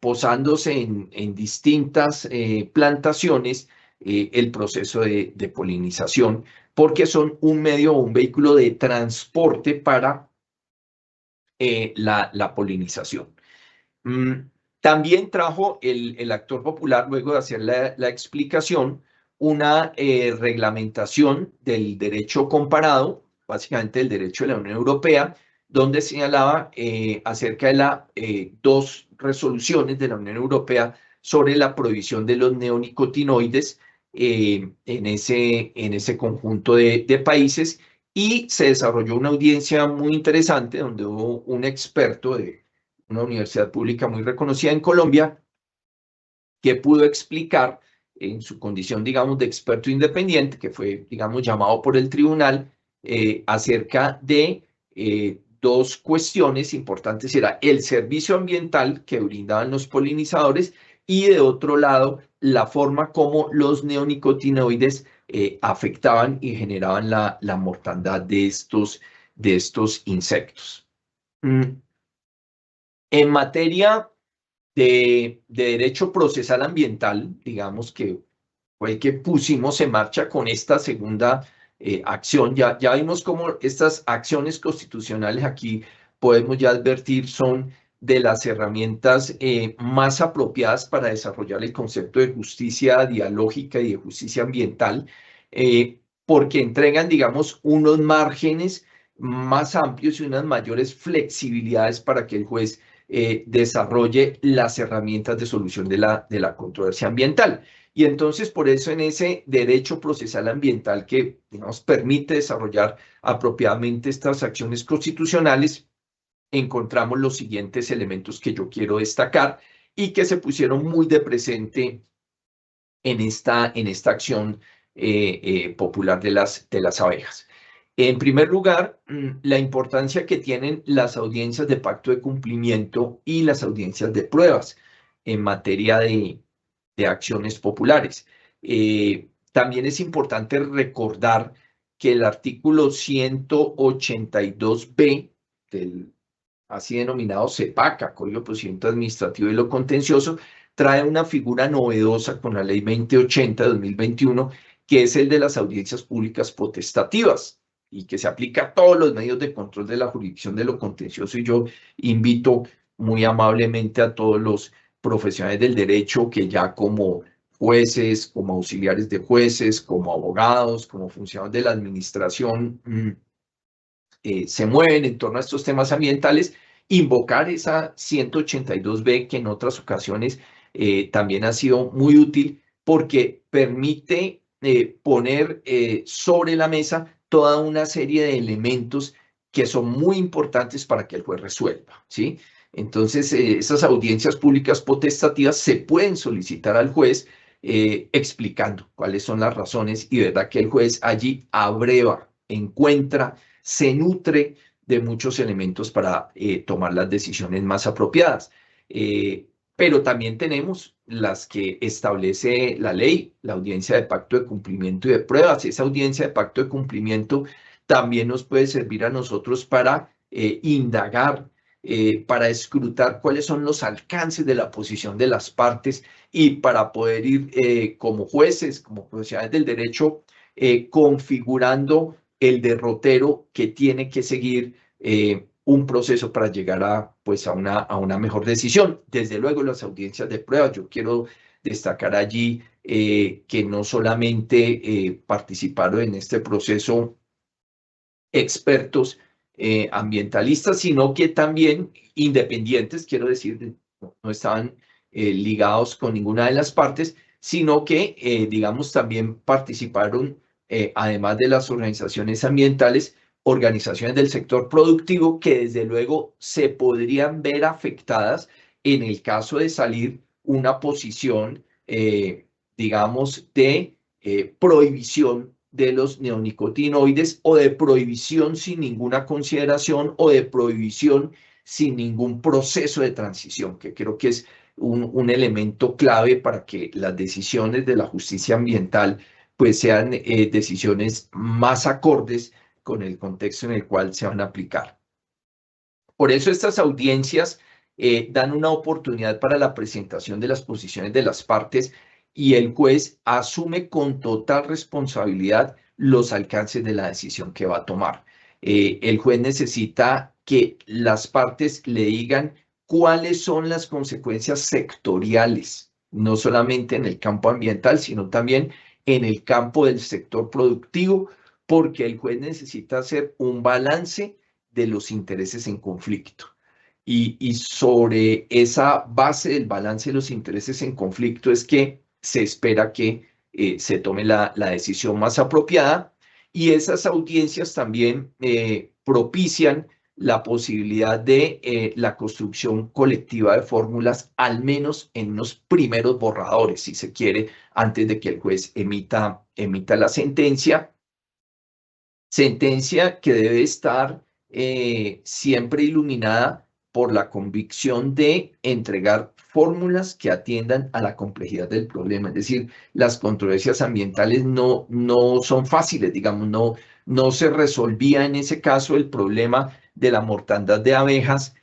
posándose en distintas plantaciones, el proceso de polinización, porque son un medio o un vehículo de transporte para la polinización. También trajo el actor popular, luego de hacer la explicación, una reglamentación del derecho comparado, básicamente el derecho de la Unión Europea, donde señalaba acerca de las dos resoluciones de la Unión Europea sobre la prohibición de los neonicotinoides en ese conjunto de países, y se desarrolló una audiencia muy interesante donde hubo un experto de una universidad pública muy reconocida en Colombia, que pudo explicar en su condición, digamos, de experto independiente, que fue, digamos, llamado por el tribunal, acerca de dos cuestiones importantes. Era el servicio ambiental que brindaban los polinizadores y, de otro lado, la forma como los neonicotinoides afectaban y generaban la mortandad de estos insectos. En materia de derecho procesal ambiental, digamos que fue el que pusimos en marcha con esta segunda acción. Ya vimos cómo estas acciones constitucionales aquí podemos ya advertir son de las herramientas más apropiadas para desarrollar el concepto de justicia dialógica y de justicia ambiental, porque entregan, digamos, unos márgenes más amplios y unas mayores flexibilidades para que el juez desarrolle las herramientas de solución de la controversia ambiental. Y entonces, por eso, en ese derecho procesal ambiental que nos permite desarrollar apropiadamente estas acciones constitucionales, encontramos los siguientes elementos que yo quiero destacar y que se pusieron muy de presente en esta acción popular de las abejas. En primer lugar, la importancia que tienen las audiencias de pacto de cumplimiento y las audiencias de pruebas en materia de acciones populares. También es importante recordar que el artículo 182b del así denominado CEPACA, Código de Procedimiento Administrativo y lo Contencioso, trae una figura novedosa con la Ley 2080 de 2021, que es el de las audiencias públicas potestativas, y que se aplica a todos los medios de control de la jurisdicción de lo contencioso. Y yo invito muy amablemente a todos los profesionales del derecho que ya como jueces, como auxiliares de jueces, como abogados, como funcionarios de la administración, se mueven en torno a estos temas ambientales, invocar esa 182b, que en otras ocasiones también ha sido muy útil, porque permite poner sobre la mesa toda una serie de elementos que son muy importantes para que el juez resuelva, ¿sí? Entonces, esas audiencias públicas potestativas se pueden solicitar al juez explicando cuáles son las razones, y verdad que el juez allí abreva, encuentra, se nutre de muchos elementos para tomar las decisiones más apropiadas. Pero también tenemos las que establece la ley, la audiencia de pacto de cumplimiento y de pruebas. Esa audiencia de pacto de cumplimiento también nos puede servir a nosotros para indagar, para escrutar cuáles son los alcances de la posición de las partes, y para poder ir como jueces, como profesionales del derecho, configurando el derrotero que tiene que seguir un proceso para llegar pues a una mejor decisión. Desde luego, las audiencias de pruebas, yo quiero destacar allí que no solamente participaron en este proceso expertos ambientalistas, sino que también independientes, quiero decir, no estaban ligados con ninguna de las partes, sino que, digamos, también participaron, además de las organizaciones ambientales, organizaciones del sector productivo, que desde luego se podrían ver afectadas en el caso de salir una posición, digamos, de prohibición de los neonicotinoides, o de prohibición sin ninguna consideración, o de prohibición sin ningún proceso de transición, que creo que es un elemento clave para que las decisiones de la justicia ambiental pues sean decisiones más acordes con el contexto en el cual se van a aplicar. Por eso estas audiencias dan una oportunidad para la presentación de las posiciones de las partes y el juez asume con total responsabilidad los alcances de la decisión que va a tomar. El juez necesita que las partes le digan cuáles son las consecuencias sectoriales, no solamente en el campo ambiental, sino también en el campo del sector productivo, porque el juez necesita hacer un balance de los intereses en conflicto. Y sobre esa base del balance de los intereses en conflicto es que se espera que se tome la decisión más apropiada, y esas audiencias también propician la posibilidad de la construcción colectiva de fórmulas, al menos en unos primeros borradores, si se quiere, antes de que el juez emita la sentencia. Sentencia que debe estar siempre iluminada por la convicción de entregar fórmulas que atiendan a la complejidad del problema. Es decir, las controversias ambientales no son fáciles, digamos, no se resolvía en ese caso el problema de la mortandad de abejas,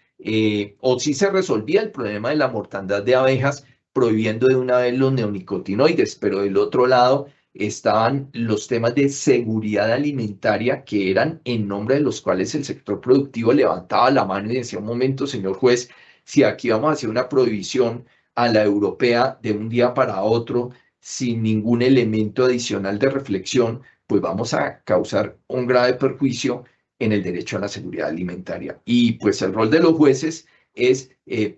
o sí se resolvía el problema de la mortandad de abejas prohibiendo de una vez los neonicotinoides, pero del otro lado estaban los temas de seguridad alimentaria, que eran en nombre de los cuales el sector productivo levantaba la mano y decía: un momento, señor juez, si aquí vamos a hacer una prohibición a la europea de un día para otro, sin ningún elemento adicional de reflexión, pues vamos a causar un grave perjuicio en el derecho a la seguridad alimentaria. Y pues el rol de los jueces es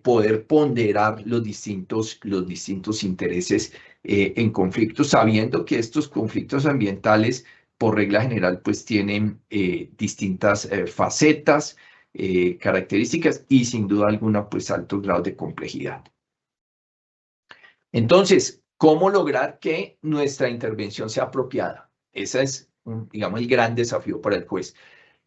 poder ponderar los distintos intereses en conflictos, sabiendo que estos conflictos ambientales, por regla general, pues tienen distintas facetas, características y sin duda alguna, pues altos grados de complejidad. Entonces, ¿cómo lograr que nuestra intervención sea apropiada? Ese es, digamos, el gran desafío para el juez.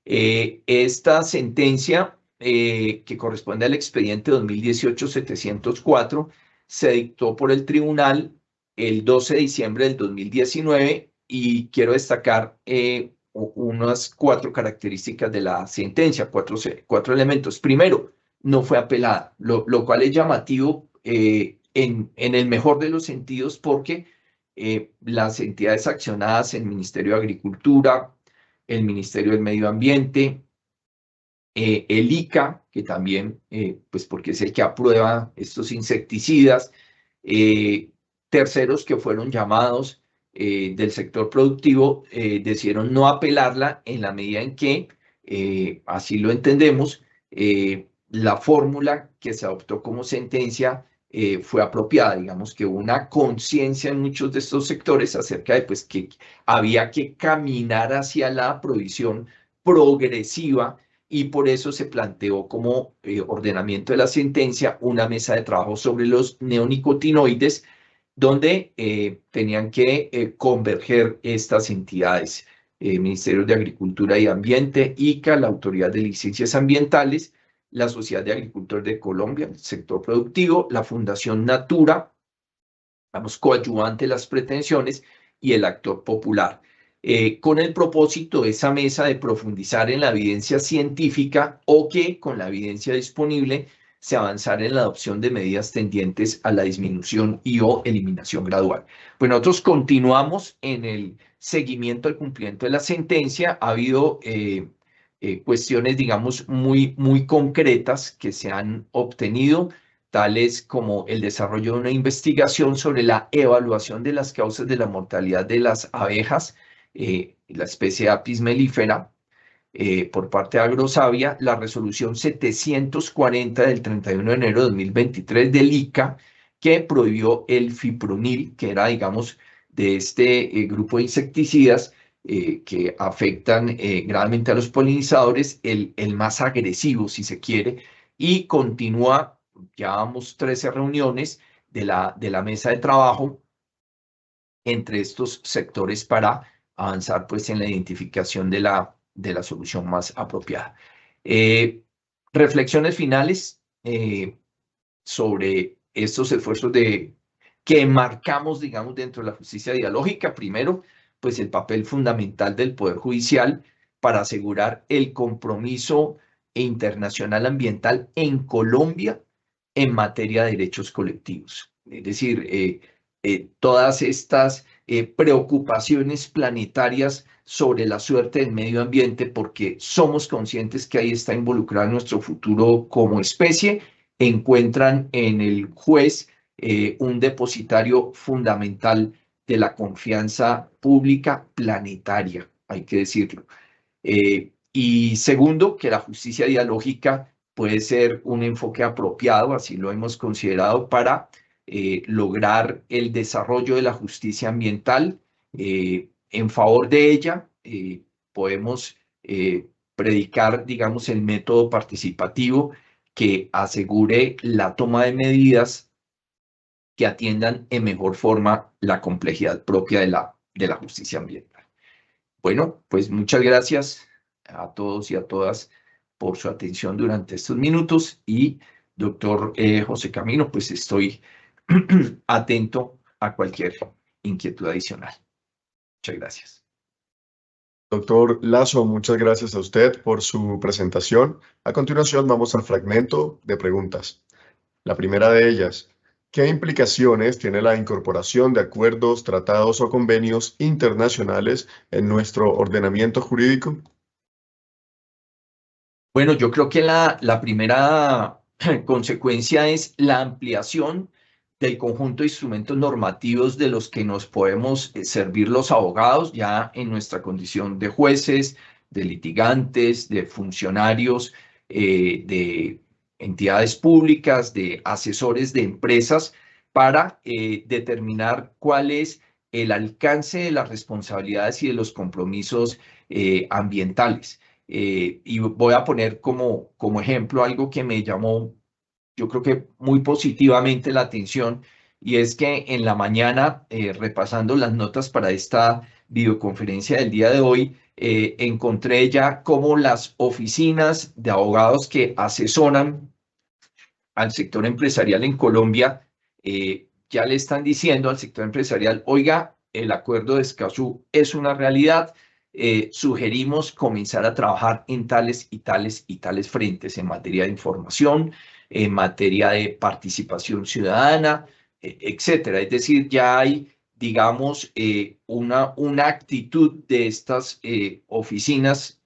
Esta sentencia, que corresponde al expediente 2018-704, se dictó por el tribunal el 12 de diciembre del 2019, y quiero destacar unas 4 características de la sentencia, 4 elementos. Primero, no fue apelada, lo cual es llamativo en el mejor de los sentidos, porque las entidades accionadas, el Ministerio de Agricultura, el Ministerio del Medio Ambiente, el ICA, que también, pues porque es el que aprueba estos insecticidas, terceros que fueron llamados del sector productivo, decidieron no apelarla en la medida en que, así lo entendemos, la fórmula que se adoptó como sentencia fue apropiada. Digamos que hubo una conciencia en muchos de estos sectores acerca de pues, que había que caminar hacia la provisión progresiva, y por eso se planteó como ordenamiento de la sentencia una mesa de trabajo sobre los neonicotinoides, donde tenían que converger estas entidades: Ministerio de Agricultura y Ambiente, ICA, la Autoridad de Licencias Ambientales, la Sociedad de Agricultores de Colombia, el sector productivo, la Fundación Natura, vamos, coadyuvante las pretensiones, y el actor popular, con el propósito de esa mesa de profundizar en la evidencia científica, o que con la evidencia disponible se avanzara en la adopción de medidas tendientes a la disminución y o eliminación gradual. Pues nosotros continuamos en el seguimiento al cumplimiento de la sentencia. Ha habido cuestiones, digamos, muy concretas que se han obtenido, tales como el desarrollo de una investigación sobre la evaluación de las causas de la mortalidad de las abejas, la especie Apis mellifera, por parte de Agrosavia, la resolución 740 del 31 de enero de 2023 del ICA, que prohibió el fipronil, que era, digamos, de este grupo de insecticidas que afectan gravemente a los polinizadores, el más agresivo, si se quiere, y continúa. Llevamos 13 reuniones de la mesa de trabajo entre estos sectores para avanzar pues en la identificación de la solución más apropiada. Reflexiones finales sobre estos esfuerzos que enmarcamos, digamos, dentro de la justicia dialógica. Primero, pues el papel fundamental del Poder Judicial para asegurar el compromiso internacional ambiental en Colombia en materia de derechos colectivos. Es decir, todas estas preocupaciones planetarias sobre la suerte del medio ambiente, porque somos conscientes que ahí está involucrado nuestro futuro como especie, encuentran en el juez un depositario fundamental de la confianza pública planetaria, hay que decirlo. Y segundo, que la justicia dialógica puede ser un enfoque apropiado, así lo hemos considerado, para lograr el desarrollo de la justicia ambiental. En favor de ella, podemos predicar, digamos, el método participativo que asegure la toma de medidas que atiendan en mejor forma la complejidad propia de la justicia ambiental. Bueno, pues muchas gracias a todos y a todas por su atención durante estos minutos y doctor José Camino, pues estoy atento a cualquier inquietud adicional. Muchas gracias. Doctor Lazo, muchas gracias a usted por su presentación. A continuación vamos al fragmento de preguntas. La primera de ellas, ¿qué implicaciones tiene la incorporación de acuerdos, tratados o convenios internacionales en nuestro ordenamiento jurídico? Bueno, yo creo que la primera consecuencia es la ampliación del conjunto de instrumentos normativos de los que nos podemos servir los abogados ya en nuestra condición de jueces, de litigantes, de funcionarios, de entidades públicas, de asesores de empresas, para determinar cuál es el alcance de las responsabilidades y de los compromisos ambientales. Y voy a poner como ejemplo algo que me llamó, yo creo que muy positivamente la atención, y es que en la mañana, repasando las notas para esta videoconferencia del día de hoy, encontré ya cómo las oficinas de abogados que asesoran al sector empresarial en Colombia ya le están diciendo al sector empresarial: oiga, el acuerdo de Escazú es una realidad. Sugerimos comenzar a trabajar en tales y tales y tales frentes en materia de información, en materia de participación ciudadana, etcétera. Es decir, ya hay, digamos, una actitud de estas oficinas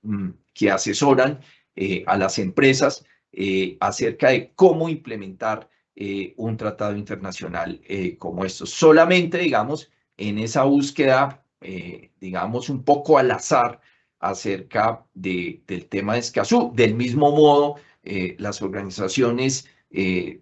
que asesoran a las empresas acerca de cómo implementar un tratado internacional como estos. Solamente, digamos, en esa búsqueda, digamos, un poco al azar acerca del tema de Escazú. Del mismo modo, las organizaciones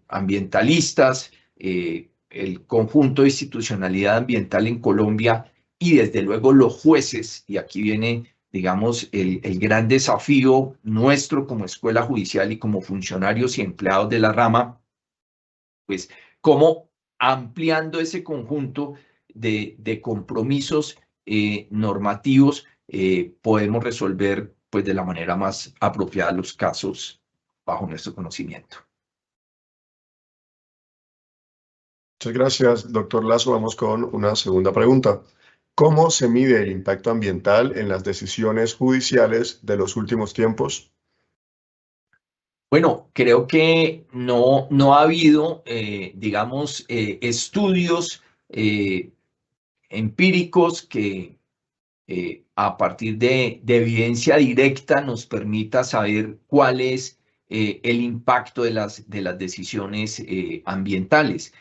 ambientalistas, el conjunto de institucionalidad ambiental en Colombia y desde luego los jueces, y aquí viene, digamos, el gran desafío nuestro como escuela judicial y como funcionarios y empleados de la rama, pues cómo ampliando ese conjunto de compromisos normativos podemos resolver pues de la manera más apropiada los casos bajo nuestro conocimiento. Muchas gracias, doctor Lazo. Vamos con una segunda pregunta. ¿Cómo se mide el impacto ambiental en las decisiones judiciales de los últimos tiempos? Bueno, creo que no ha habido, digamos, estudios empíricos que a partir de evidencia directa nos permita saber cuál es el impacto de las decisiones ambientales.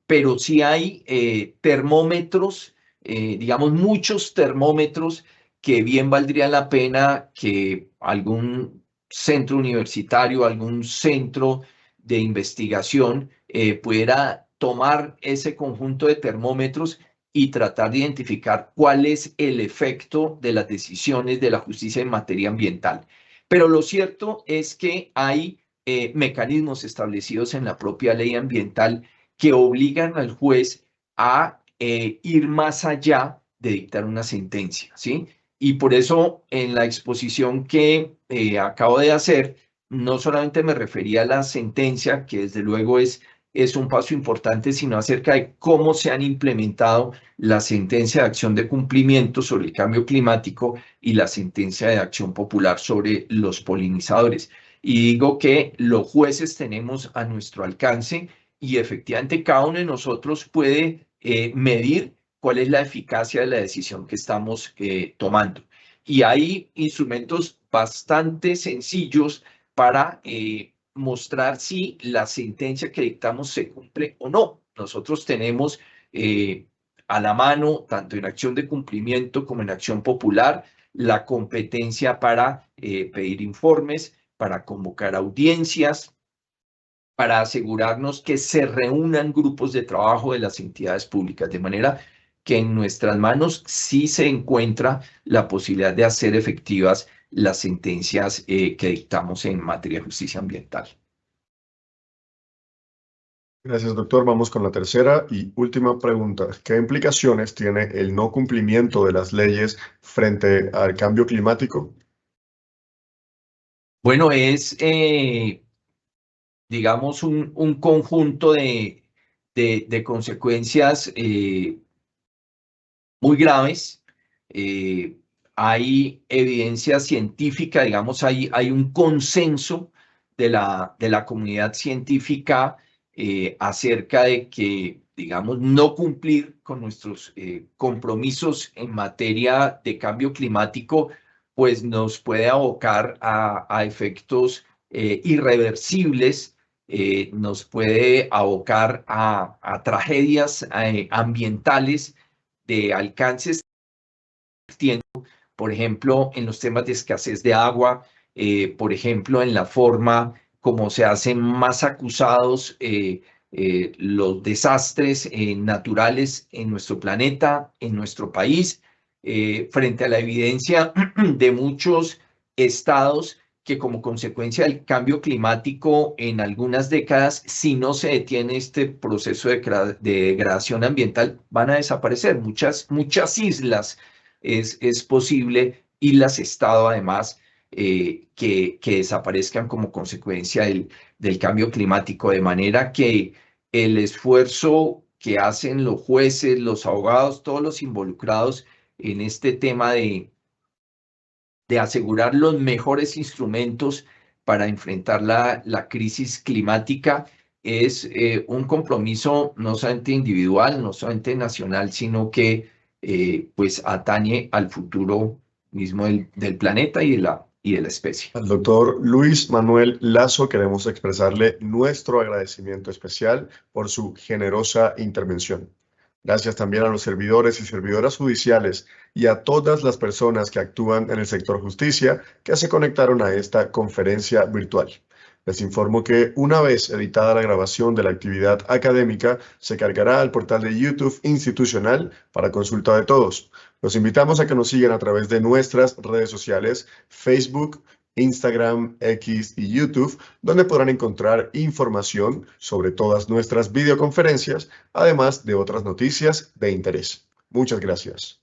Pero sí hay termómetros, digamos, muchos termómetros que bien valdría la pena que algún centro universitario, algún centro de investigación pudiera tomar ese conjunto de termómetros y tratar de identificar cuál es el efecto de las decisiones de la justicia en materia ambiental. Pero lo cierto es que hay mecanismos establecidos en la propia ley ambiental que obligan al juez a ir más allá de dictar una sentencia, ¿sí? Y por eso en la exposición que acabo de hacer, no solamente me refería a la sentencia, que desde luego es es un paso importante, sino acerca de cómo se han implementado la sentencia de acción de cumplimiento sobre el cambio climático y la sentencia de acción popular sobre los polinizadores. Y digo que los jueces tenemos a nuestro alcance y efectivamente cada uno de nosotros puede medir cuál es la eficacia de la decisión que estamos tomando. Y hay instrumentos bastante sencillos para mostrar si la sentencia que dictamos se cumple o no. Nosotros tenemos a la mano, tanto en acción de cumplimiento como en acción popular, la competencia para pedir informes, para convocar audiencias, para asegurarnos que se reúnan grupos de trabajo de las entidades públicas, de manera que en nuestras manos sí se encuentra la posibilidad de hacer efectivas las sentencias que dictamos en materia de justicia ambiental. Gracias, doctor. Vamos con la tercera y última pregunta. ¿Qué implicaciones tiene el no cumplimiento de las leyes frente al cambio climático? Bueno, es, digamos, un conjunto de consecuencias muy graves. Hay evidencia científica, digamos, hay un consenso de la comunidad científica acerca de que, digamos, no cumplir con nuestros compromisos en materia de cambio climático, pues nos puede abocar a efectos irreversibles, nos puede abocar a tragedias ambientales de alcances, por ejemplo, en los temas de escasez de agua, por ejemplo, en la forma como se hacen más acusados los desastres naturales en nuestro planeta, en nuestro país, frente a la evidencia de muchos estados que como consecuencia del cambio climático en algunas décadas, si no se detiene este proceso de degradación ambiental, van a desaparecer. Muchas islas es posible, islas-estado además, que desaparezcan como consecuencia del cambio climático, de manera que el esfuerzo que hacen los jueces, los abogados, todos los involucrados en este tema de asegurar los mejores instrumentos para enfrentar la crisis climática es un compromiso no solamente individual, no solamente nacional, sino que pues atañe al futuro mismo del planeta y de la especie. Al doctor Luis Manuel Lazo queremos expresarle nuestro agradecimiento especial por su generosa intervención. Gracias también a los servidores y servidoras judiciales y a todas las personas que actúan en el sector justicia que se conectaron a esta conferencia virtual. Les informo que una vez editada la grabación de la actividad académica, se cargará al portal de YouTube institucional para consulta de todos. Los invitamos a que nos sigan a través de nuestras redes sociales, Facebook, Instagram, X y YouTube, donde podrán encontrar información sobre todas nuestras videoconferencias, además de otras noticias de interés. Muchas gracias.